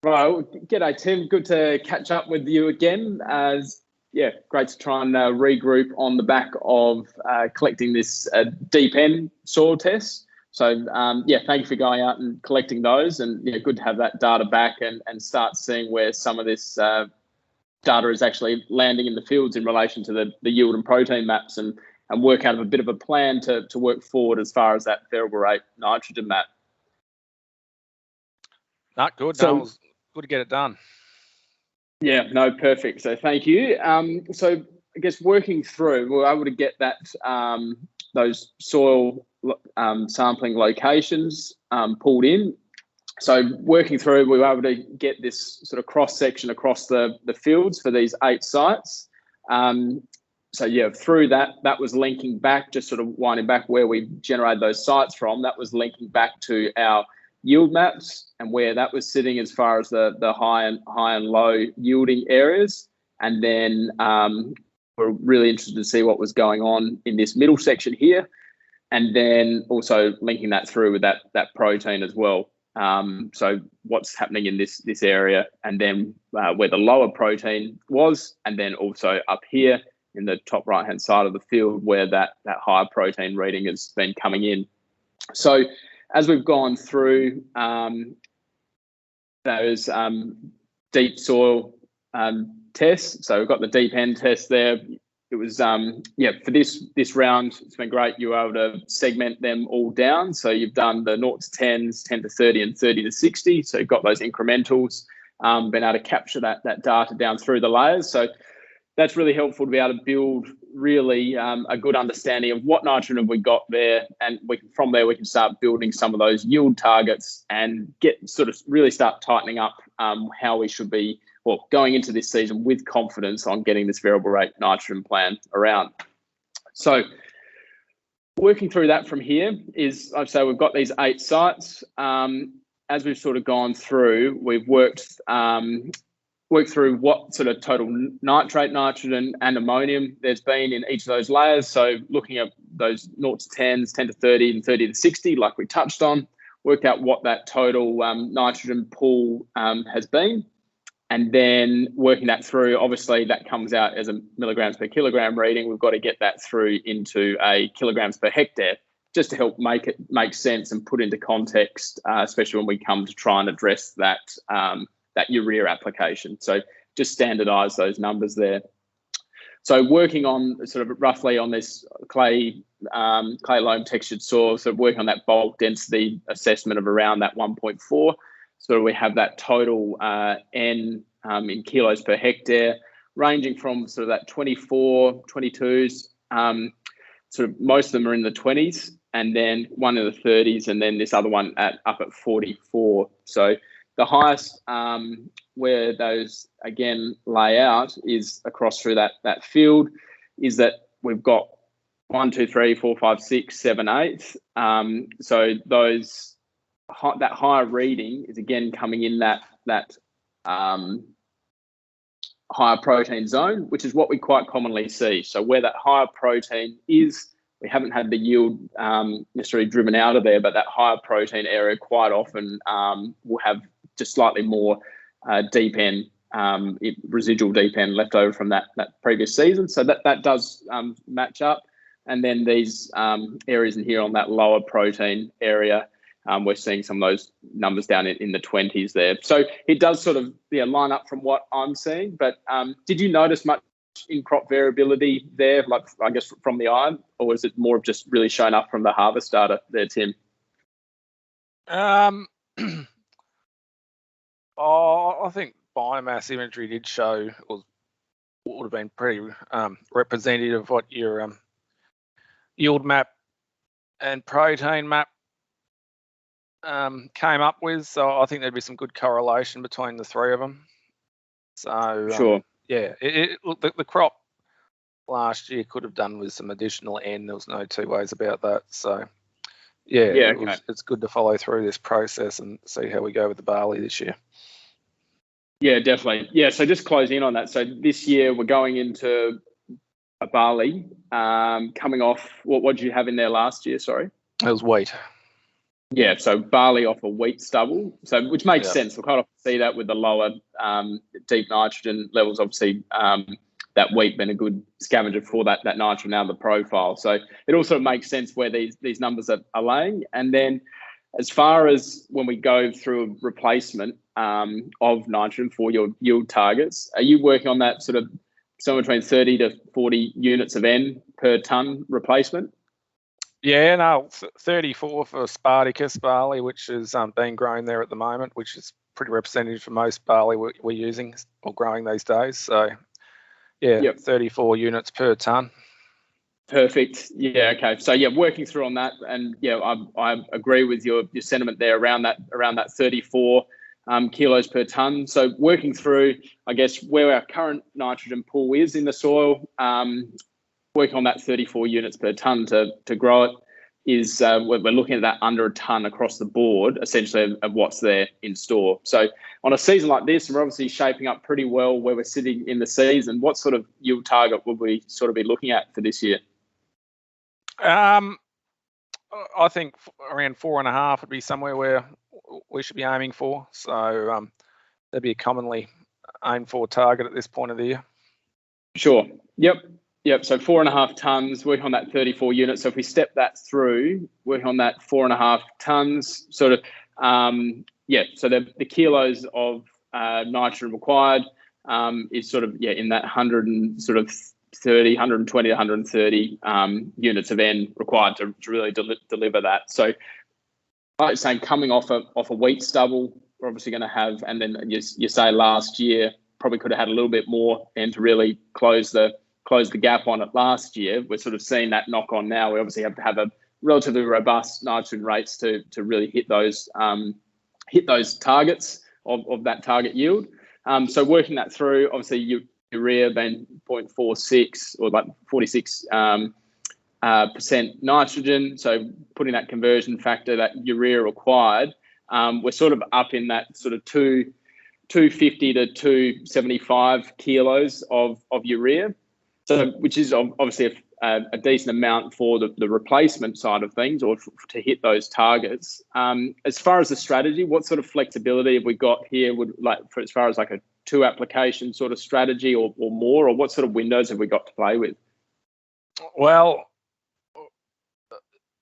Well, g'day Tim. Good to catch up with you again. Great to try and regroup on the back of collecting this deep end soil test. So thank you for going out and collecting those, and good to have that data back and start seeing where some of this data is actually landing in the fields in relation to the yield and protein maps, and work out a bit of a plan to work forward as far as that variable rate nitrogen map. Not good. So, no, it was good to get it done. Yeah, no, perfect. So thank you. So I guess working through, we were able to get that those soil sampling locations pulled in. So working through, we were able to get this sort of cross section across the fields for these 8 sites. Through that was linking back, just sort of winding back where we generated those sites from. That was linking back to our yield maps and where that was sitting as far as the high and low yielding areas. And then we're really interested to see what was going on in this middle section here, and then also linking that through with that protein as well. So what's happening in this area, and then where the lower protein was, and then also up here in the top right hand side of the field where that higher protein reading has been coming in. So as we've gone through those deep soil tests, so we've got the deep end test there. It was for this round, it's been great. You were able to segment them all down. So you've done the 0 to 10s, 10 to 30, and 30 to 60. So you've got those incrementals, been able to capture that data down through the layers. So that's really helpful to be able to build really a good understanding of what nitrogen have we got there, and from there we can start building some of those yield targets and really start tightening up how we should be going into this season with confidence on getting this variable rate nitrogen plan around. So working through that from here is, I'd say we've got these 8 sites. As we've sort of gone through, we've worked through what sort of total nitrate, nitrogen, and ammonium there's been in each of those layers. So looking at those 0 to 10s, 10 to 30, and 30 to 60, like we touched on, worked out what that total nitrogen pool has been, and then working that through. Obviously, that comes out as a milligrams per kilogram reading. We've got to get that through into a kilograms per hectare, just to help make it make sense and put into context, especially when we come to try and address that urea application. So just standardize those numbers there. So working on sort of roughly on this clay loam textured soil, so working on that bulk density assessment of around that 1.4. So we have that total N in kilos per hectare, ranging from sort of that 24, 22s, sort of most of them are in the 20s, and then one in the 30s, and then this other one up at 44. So the highest where those again lay out is across through that field, is that we've got 1, 2, 3, 4, 5, 6, 7, 8. So those that higher reading is again coming in that higher protein zone, which is what we quite commonly see. So where that higher protein is, we haven't had the yield necessarily driven out of there, but that higher protein area quite often will have just slightly more deep end, residual deep end left over from that previous season. So that does match up. And then these areas in here on that lower protein area, we're seeing some of those numbers down in the 20s there. So it does sort of line up from what I'm seeing. But did you notice much in crop variability there, like I guess from the eye, or was it more of just really showing up from the harvest data there, Tim? I think biomass imagery did show, or would have been pretty representative of what your yield map and protein map came up with. So I think there'd be some good correlation between the 3 of them. So sure. The crop last year could have done with some additional N. There was no 2 ways about that. So it's good to follow through this process and see how we go with the barley this year. Yeah, definitely. Yeah, so just closing in on that. So this year we're going into a barley, coming off, what did you have in there last year, sorry? It was wheat. Yeah, so barley off a wheat stubble, so which makes sense. We'll kind of see that with the lower deep nitrogen levels. Obviously, that wheat been a good scavenger for that nitrogen out of the profile. So it also makes sense where these numbers are laying. And then, as far as when we go through a replacement of nitrogen for your yield targets, are you working on that sort of somewhere between 30 to 40 units of N per tonne replacement? Yeah, no, 34 for Spartacus barley, which is being grown there at the moment, which is pretty representative for most barley we're using or growing these days. So, yeah, yep. 34 units per tonne. Perfect. Yeah. Okay. So yeah, working through on that, and yeah, I agree with your sentiment there around that 34 kilos per tonne. So working through, I guess, where our current nitrogen pool is in the soil. Working on that 34 units per tonne to grow it is we're looking at that under a tonne across the board, essentially, of what's there in store. So on a season like this, we're obviously shaping up pretty well where we're sitting in the season. What sort of yield target would we sort of be looking at for this year? I think around 4.5 would be somewhere where we should be aiming for. So that'd be a commonly aimed for target at this point of the year. Sure. Yep. So 4.5 tonnes, working on that 34 units. So if we step that through, working on that 4.5 tonnes, sort of, so the kilos of nitrogen required is sort of, in that 120 to 130 units of N required to really deliver that. So, like I was saying, coming off a wheat stubble, we're obviously going to have, and then you say last year probably could have had a little bit more N to really close the gap on it last year. We're sort of seeing that knock on now. We obviously have to have a relatively robust nitrogen rates to really hit those targets of that target yield. So working that through, obviously urea being 0.46 or like 46 percent nitrogen. So putting that conversion factor, that urea required, we're sort of up in that sort of 250 to 275 kilos of urea. So, which is obviously a decent amount for the replacement side of things, or to hit those targets. As far as the strategy, what sort of flexibility have we got here? As far as like a 2 application sort of strategy or more, or what sort of windows have we got to play with? Well,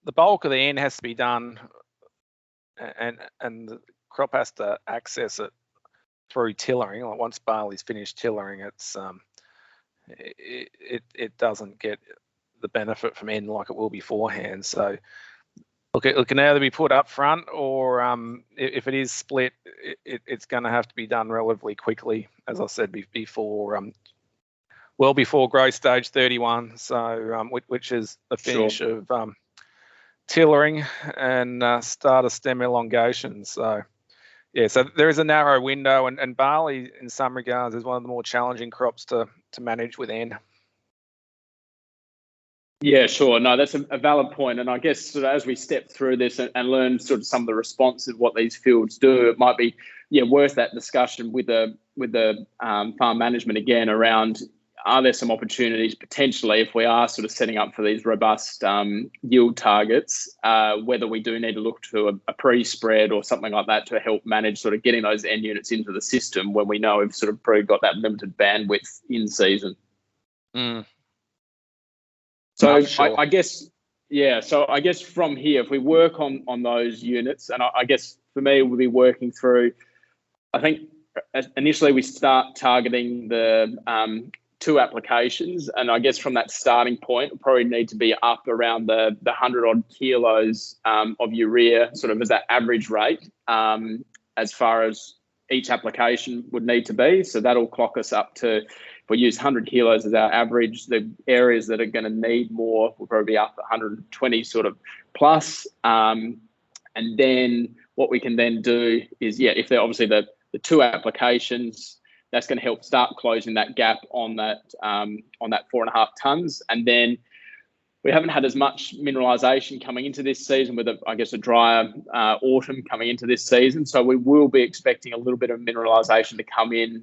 the bulk of the N has to be done, and the crop has to access it through tillering. Like once barley's finished tillering, it's it doesn't get the benefit from N like it will beforehand. So look, it can either be put up front, or if it is split, it's going to have to be done relatively quickly, as I said before, well before growth stage 31. So which is the finish of tillering and start of stem elongation. So yeah, so there is a narrow window, and barley in some regards is one of the more challenging crops to manage with N. Yeah, sure. No, that's a valid point. And I guess sort of as we step through this and learn sort of some of the responses, what these fields do, it might be worth that discussion with the farm management again around, are there some opportunities potentially if we are sort of setting up for these robust yield targets, whether we do need to look to a pre-spread or something like that to help manage sort of getting those N units into the system when we know we've sort of probably got that limited bandwidth in season. So sure. I guess from here, if we work on those units, and I guess for me, we'll be working through, I think initially we start targeting the 2 applications, and I guess from that starting point, we'll probably need to be up around the 100 odd kilos of urea, sort of as that average rate, as far as each application would need to be. So that'll clock us up to, if we use 100 kilos as our average, the areas that are going to need more will probably be up 120 sort of plus. And then what we can then do is, if they're obviously the 2 applications, that's going to help start closing that gap on that 4.5 tonnes. And then we haven't had as much mineralisation coming into this season with, a drier autumn coming into this season. So we will be expecting a little bit of mineralisation to come in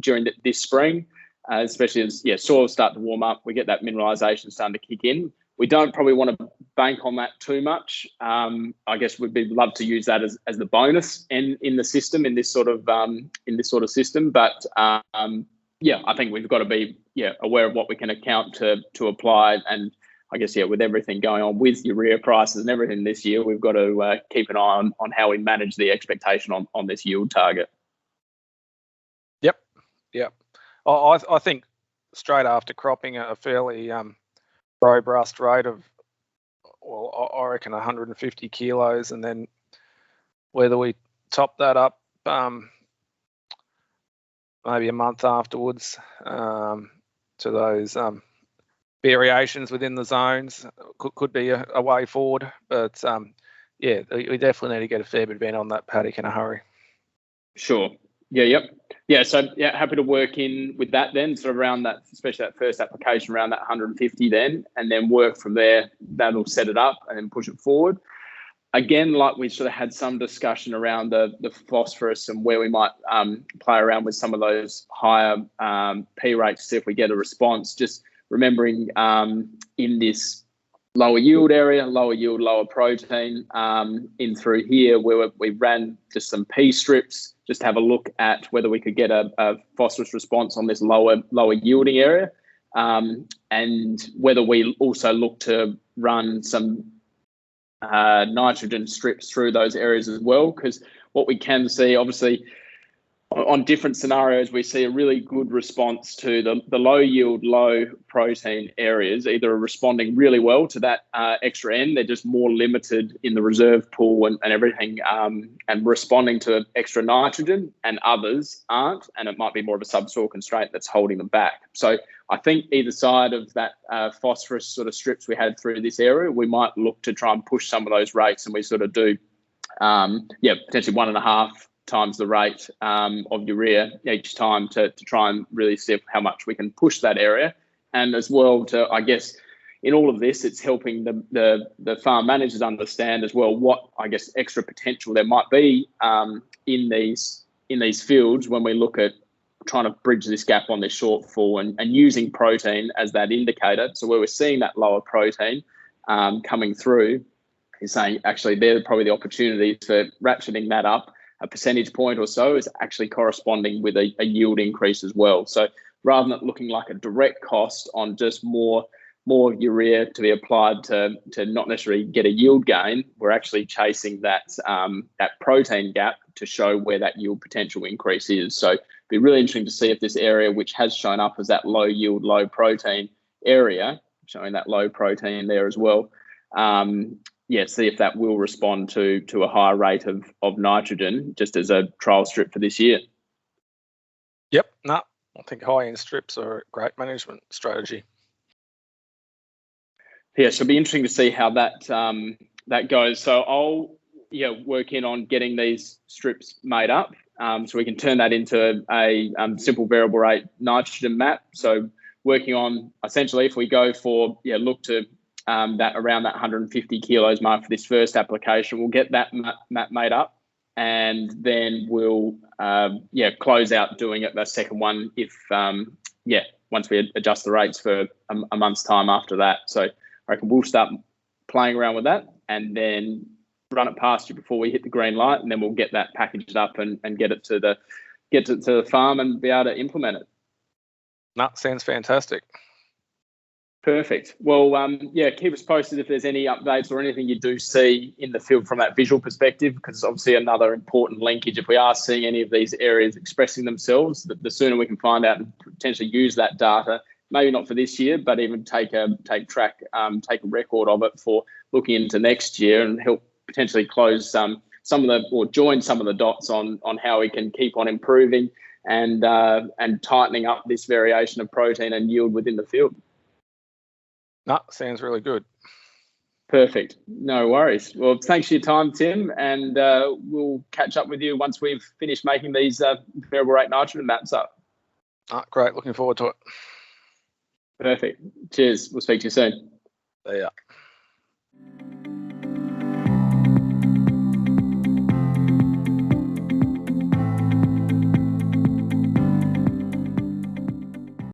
during this spring, especially as soils start to warm up. We get that mineralisation starting to kick in. We don't probably want to bank on that too much. I guess we'd love to use that as the bonus in the system, in this sort of system. But I think we've got to be aware of what we can account to apply. And I guess with everything going on with urea prices and everything this year, we've got to keep an eye on how we manage the expectation on this yield target. Yep. I think straight after cropping, a fairly robust rate of, well, I reckon 150 kilos, and then whether we top that up maybe a month afterwards to those variations within the zones could be a way forward. But we definitely need to get a fair bit of in on that paddock in a hurry. Sure. Yeah. So happy to work in with that then, sort of around that, especially that first application around that 150 then, and then work from there. That'll set it up and then push it forward. Again, like we sort of had some discussion around the phosphorus and where we might play around with some of those higher P rates to see if we get a response. Just remembering in this lower yield area, lower yield, lower protein, in through here where we ran just some P strips, just to have a look at whether we could get a phosphorus response on this lower yielding area, and whether we also look to run some nitrogen strips through those areas as well. Because what we can see, obviously, on different scenarios, we see a really good response to the low yield, low protein areas, either responding really well to that extra N. They're just more limited in the reserve pool and everything, and responding to extra nitrogen, and others aren't, and it might be more of a subsoil constraint that's holding them back. So I think either side of that phosphorus sort of strips we had through this area, we might look to try and push some of those rates, and we sort of do, potentially 1.5 times the rate of urea each time to try and really see how much we can push that area. And as well, to, I guess, in all of this, it's helping the farm managers understand as well what, I guess, extra potential there might be in these fields when we look at trying to bridge this gap on this shortfall, and using protein as that indicator. So where we're seeing that lower protein coming through is saying, actually, they're probably the opportunities for ratcheting that up a percentage point or so is actually corresponding with a yield increase as well. So rather than it looking like a direct cost on just more urea to be applied to not necessarily get a yield gain, we're actually chasing that protein gap to show where that yield potential increase is. So it'd be really interesting to see if this area, which has shown up as that low yield, low protein area, showing that low protein there as well, see if that will respond to a higher rate of nitrogen, just as a trial strip for this year. Yep, I think high-end strips are a great management strategy. Yeah, so it'll be interesting to see how that goes. So I'll work in on getting these strips made up, so we can turn that into a simple variable rate nitrogen map. So working on, essentially, if we go for look to that around that 150 kilos mark for this first application, we'll get that map made up, and then we'll close out doing it the second one if once we adjust the rates for a month's time after that. So I reckon we'll start playing around with that and then run it past you before we hit the green light, and then we'll get that packaged up and get it to the farm and be able to implement it. Sounds fantastic. Perfect. Well, keep us posted if there's any updates or anything you do see in the field from that visual perspective, because it's obviously another important linkage. If we are seeing any of these areas expressing themselves, the sooner we can find out and potentially use that data, maybe not for this year, but even take a record of it for looking into next year, and help potentially close join some of the dots on how we can keep on improving and tightening up this variation of protein and yield within the field. Sounds really good. Perfect. No worries. Well, thanks for your time, Tim, and we'll catch up with you once we've finished making these variable rate nitrogen maps up. Great. Looking forward to it. Perfect. Cheers. We'll speak to you soon. See ya.